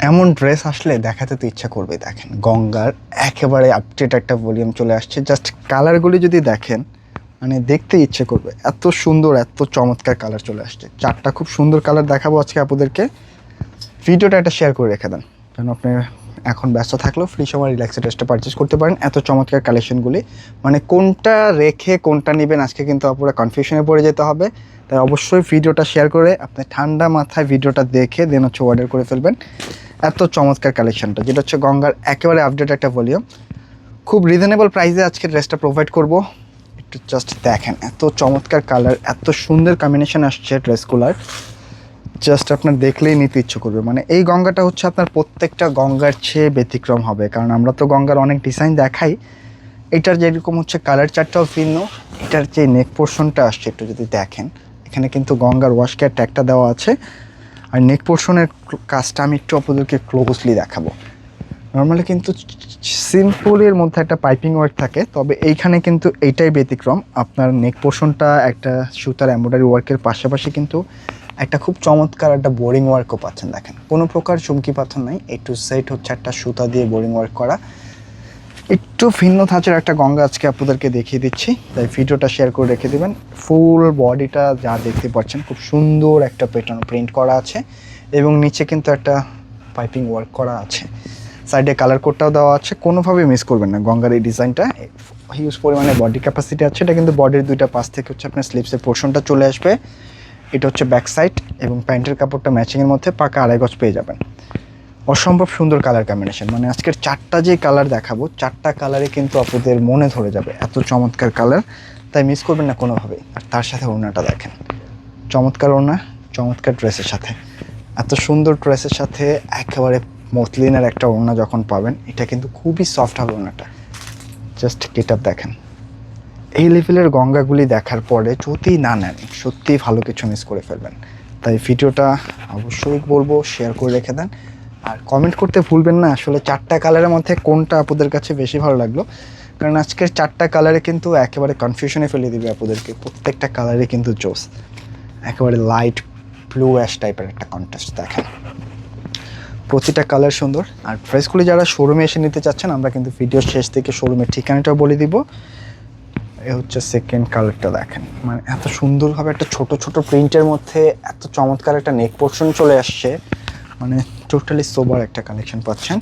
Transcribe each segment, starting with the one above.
এমন ড্রেস আসলে দেখাতে তো ইচ্ছা করবে। দেখেন গঙ্গার একেবারে আপডেট একটা ভলিউম চলে আসছে। জাস্ট কালারগুলি যদি দেখেন মানে দেখতে ইচ্ছে করবে, এত সুন্দর এত চমৎকার কালার চলে আসছে। চারটা খুব সুন্দর কালার দেখাবো আজকে আপনাদেরকে। ভিডিওটা একটা শেয়ার করে রেখে দেন, যেন আপনি এখন ব্যস্ত থাকলেও ফ্রি সময় রিল্যাক্সে ড্রেসটা পারচেস করতে পারেন। এত চমৎকার কালেকশনগুলি, মানে কোনটা রেখে কোনটা নেবেন আজকে কিন্তু পুরো কনফিউশনে পড়ে যেতে হবে। তাই অবশ্যই ভিডিওটা শেয়ার করে আপনি ঠান্ডা মাথায় ভিডিওটা দেখে দেন হচ্ছে অর্ডার করে ফেলবেন। এত চমৎকার কালেকশনটা, যেটা হচ্ছে গঙ্গার একেবারে আপডেট একটা ভলিউম, খুব রিজনেবল প্রাইসে আজকে ড্রেসটা প্রোভাইড করব। একটু জাস্ট দেখেন এত চমৎকার কালার, এত সুন্দর কম্বিনেশন আসছে ড্রেসগুলার, জাস্ট আপনার দেখলেই নিতে ইচ্ছে করবে। মানে এই গঙ্গাটা হচ্ছে আপনার প্রত্যেকটা গঙ্গার চেয়ে ব্যতিক্রম হবে, কারণ আমরা তো গঙ্গার অনেক ডিজাইন দেখাই। এটার যেরকম হচ্ছে কালার চারটাও ভিন্ন। এটার যে নেক পোর্শনটা আসছে একটু যদি দেখেন, এখানে কিন্তু গঙ্গার ওয়াশ কেয়ার ট্যাগটা দেওয়া আছে। আর নেক পোর্শনের কাজটা আমি একটু আপনাদেরকে ক্লোজলি দেখাবো। নর্মালি কিন্তু সিম্পলের মধ্যে একটা পাইপিং ওয়ার্ক থাকে, তবে এইখানে কিন্তু এইটাই ব্যতিক্রম। আপনার নেক পোর্শনটা একটা সুতার এমব্রয়ডারি ওয়ার্কের পাশাপাশি কিন্তু একটা খুব চমৎকার একটা বোরিং ওয়ার্কও পাচ্ছেন। দেখেন কোনো প্রকার চুমকি পাথর নাই, এই টু সেট হচ্ছে একটা সুতা দিয়ে বোরিং ওয়ার্ক করা। একটু ভিন্ন ধাঁচের একটা গঙ্গা আজকে আপনাদেরকে দেখিয়ে দিচ্ছি, তাই ভিডিওটা শেয়ার করে রেখে দেবেন। ফুল বডিটা যা দেখতে পাচ্ছেন খুব সুন্দর একটা প্যাটার্ন প্রিন্ট করা আছে, এবং নিচে কিন্তু একটা পাইপিং ওয়ার্ক করা আছে। সাইডে কালার কোডটাও দেওয়া আছে, কোনোভাবে মিস করবেন না। গঙ্গার এই ডিজাইনটা হিউজ পরিমাণে বডি ক্যাপাসিটি আছে। এটা কিন্তু বডির দুইটা পাশ থেকে হচ্ছে আপনার স্লিপসের পোর্শনটা চলে আসবে। এটা হচ্ছে ব্যাক সাইড, এবং প্যান্টের কাপড়টা ম্যাচিংয়ের মধ্যে পাকা 2.5 গজ পেয়ে যাবেন। অসম্ভব সুন্দর কালার কম্বিনেশন, মানে আজকের চারটা যে কালার দেখাবো চারটা কালারে কিন্তু আপনাদের মনে ধরে যাবে, এত চমৎকার কালার, তাই মিস করবেন না কোনোভাবেই। আর তার সাথে ওড়নাটা দেখেন, চমৎকার ওড়না, চমৎকার ড্রেসের সাথে, এত সুন্দর ড্রেসের সাথে একেবারে মসলিনের একটা ওড়না যখন পাবেন, এটা কিন্তু খুবই সফট হবে ওড়নাটা। জাস্ট গেট আপ দেখেন। এই লেভেলের গঙ্গাগুলি দেখার পরে যদি না নেন সত্যিই ভালো কিছু মিস করে ফেলবেন। তাই ভিডিওটা অবশ্যই বলবো শেয়ার করে রেখে দেন, আর কমেন্ট করতে ভুলবেন না আসলে চারটা কালারের মধ্যে কোনটা আপনাদের কাছে বেশি ভালো লাগলো। কারণ আজকের চারটা কালারে কিন্তু একেবারে কনফিউশনে ফেলে দিবে আপনাদেরকে। প্রত্যেকটা কালারে কিন্তু জোস, একেবারে লাইট ব্লু অ্যাশ টাইপের একটা কন্ট্রাস্ট দেখেন। প্রতিটা কালার সুন্দর। আর ড্রেসগুলি যারা শোরুমে এসে নিতে চাচ্ছেন, আমরা কিন্তু ভিডিওর শেষ থেকে শোরুমের ঠিকানাটাও বলে দিব। এ হচ্ছে সেকেন্ড কালারটা দেখেন, মানে এত সুন্দরভাবে একটা ছোট ছোট প্রিন্টের মধ্যে এত চমৎকার একটা নেক পোর্শন চলে আসছে, মানে টোটালি সোবার একটা কালেকশন পাচ্ছেন।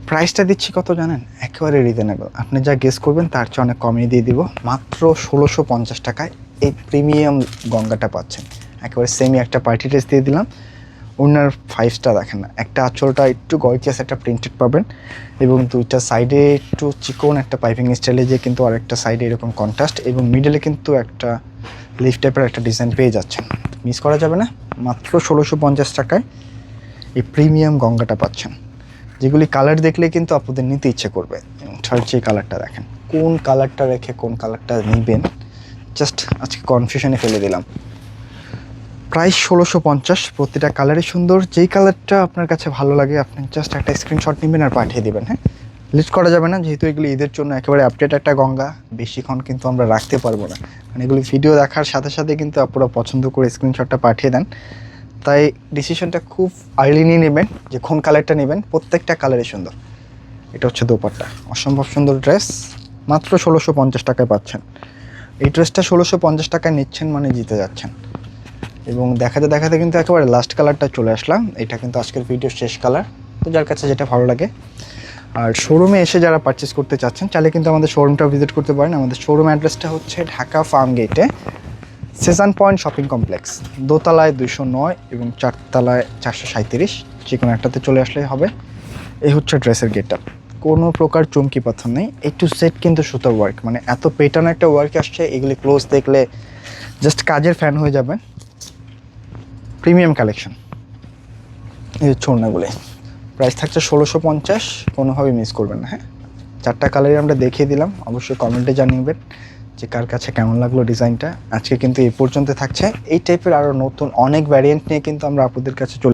প্রাইসটা দিচ্ছি কত জানেন? একেবারে রিজনেবল, আপনি যা গেস করবেন তার চেয়ে অনেক কমিয়ে দিয়ে দিব। মাত্র 1650 টাকায় এই প্রিমিয়াম গঙ্গাটা পাচ্ছেন। একেবারে সেমি একটা পার্টি ড্রেস দিয়ে দিলাম। ওনার 5টা দেখেন না, একটা আঁচলটা একটু গর্জিয়াস একটা প্রিন্টেড পাবেন, এবং দুইটা সাইডে একটু চিকন একটা পাইপিং স্টাইলে, যে কিন্তু আরেকটা সাইডে এরকম কন্ট্রাস্ট, এবং মিডলে কিন্তু একটা লিফ টাইপের একটা ডিজাইন পেয়ে যাচ্ছেন। মিস করা যাবে না। মাত্র 1650 টাকায় এই প্রিমিয়াম গঙ্গাটা পাচ্ছেন, যেগুলি কালার দেখলে কিন্তু আপনাদের নিতে ইচ্ছে করবে। থার্ড যে কালারটা দেখেন, কোন কালারটা রেখে কোন কালারটা নেবেন জাস্ট আজকে কনফিউশনে ফেলে দিলাম। প্রাইস 1650, প্রতিটা কালারই সুন্দর। যেই কালারটা আপনার কাছে ভালো লাগে আপনি জাস্ট একটা স্ক্রিনশট নেবেন আর পাঠিয়ে দেবেন। হ্যাঁ, লিস্ট করা যাবে না, যেহেতু এগুলি ঈদের জন্য একেবারে আপডেট একটা গঙ্গা, বেশিক্ষণ কিন্তু আমরা রাখতে পারবো না। মানে এগুলি ভিডিও দেখার সাথে সাথে কিন্তু আপনারা পছন্দ করে স্ক্রিনশটটা পাঠিয়ে দেন। তাই ডিসিশনটা খুব আর্লি নিয়ে নেবেন যে কোন কালারটা নেবেন। প্রত্যেকটা কালারই সুন্দর। এটা হচ্ছে দোপাট্টা, অসম্ভব সুন্দর ড্রেস, মাত্র 1650 টাকায় পাচ্ছেন। এই ড্রেসটা 1650 টাকায় নিচ্ছেন মানে জিতে যাচ্ছেন। এবং দেখাতে দেখাতে কিন্তু একেবারে লাস্ট কালারটা চলে আসলাম। এটা কিন্তু আজকের ভিডিওর শেষ কালার, তো যার কাছে যেটা ভালো লাগে। আর শোরুমে এসে যারা পারচেস করতে চাচ্ছেন চাইলে কিন্তু আমাদের শোরুমটা ভিজিট করতে পারেন। আমাদের শোরুম অ্যাড্রেসটা হচ্ছে ঢাকা ফার্ম গেটে, সেজান পয়েন্ট শপিং কমপ্লেক্স, দোতলায় 209 এবং 4তলায় 437, যে কোনো একটাতে চলে আসলেই হবে। এই হচ্ছে ড্রেসের গেট আপ, কোনো প্রকার চমকি পাথর নেই। এ টু সেট কিন্তু সুতার ওয়ার্ক, মানে এত প্যাটার্ন একটা ওয়ার্ক আসছে, এগুলি ক্লোজ দেখলে জাস্ট কাজের ফ্যান হয়ে যাবেন। Premium collection. এই হচ্ছে ওড়নাগুলি, প্রাইস থাকছে 1650, কোনোভাবে মিস করবেন না। হ্যাঁ, চারটা কালারই আমরা দেখিয়ে দিলাম, অবশ্যই কমেন্টে জানিয়ে যে কার কাছে কেমন লাগলো ডিজাইনটা। আজকে কিন্তু এই পর্যন্ত থাকছে। এই টাইপের আরও নতুন অনেক ভ্যারিয়েন্ট নিয়ে কিন্তু আমরা আপনাদের কাছে